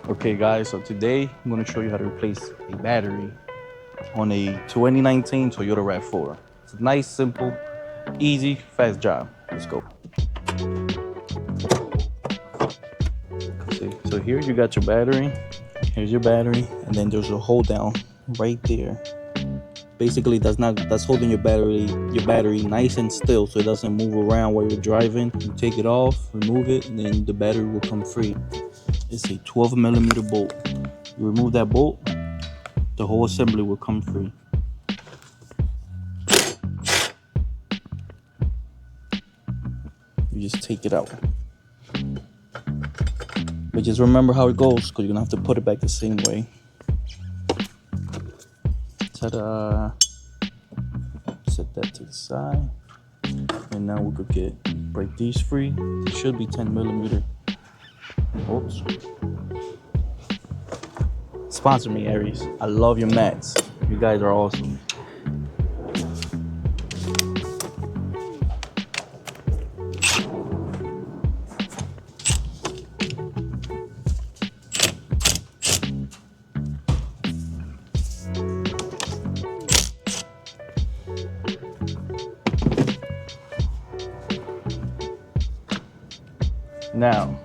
Okay guys, so today I'm going to show you how to replace a battery on a 2019 Toyota Rav4. It's a nice, simple, easy, fast job. Let's go. See, so here you got your battery. Here's your battery, and then there's a hold down right there. Basically, that's holding your battery nice and still, so it doesn't move around while you're driving. You take it off, remove it, and then the battery will come free. It's a 12mm bolt. You remove that bolt, the whole assembly will come free. You just take it out. But just remember how it goes, because you're gonna have to put it back the same way. Ta-da! Set that to the side. And now we could break these free. They should be 10mm. Oops. Sponsor me, Aries. I love your mats. You guys are awesome. Now,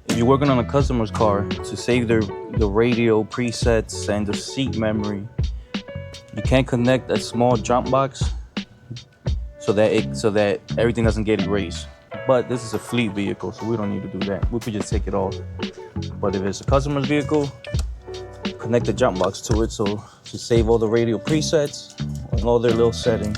if you're working on a customer's car, to save the radio presets and the seat memory, you can't connect a small jump box so that everything doesn't get erased. But this is a fleet vehicle, so we don't need to do that. We could just take it off. But if it's a customer's vehicle, connect the jump box to it to save all the radio presets and all their little settings.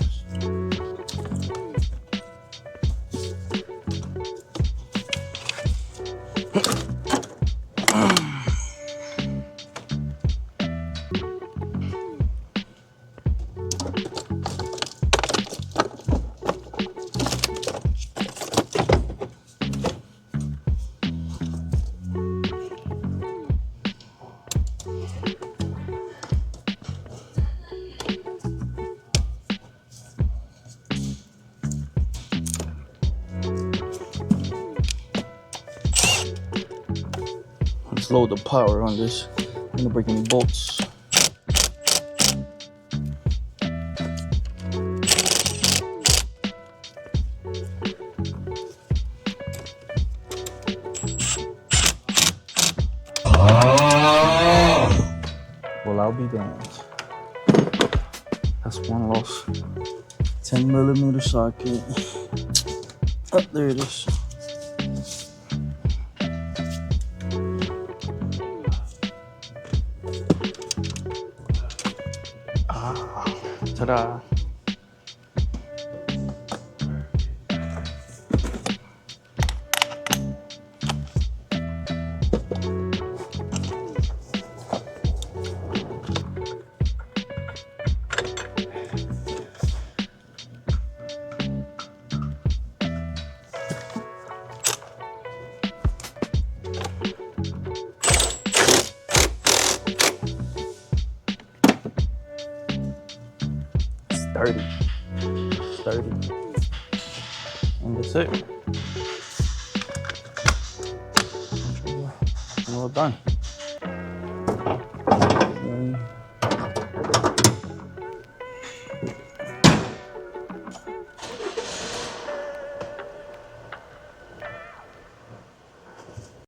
Let's load the power on this. I'm gonna break any bolts. Well, I'll be damned. That's one loss. 10mm socket. Oh, there it is. Ta-da! Sturdy. And that's it. Well done.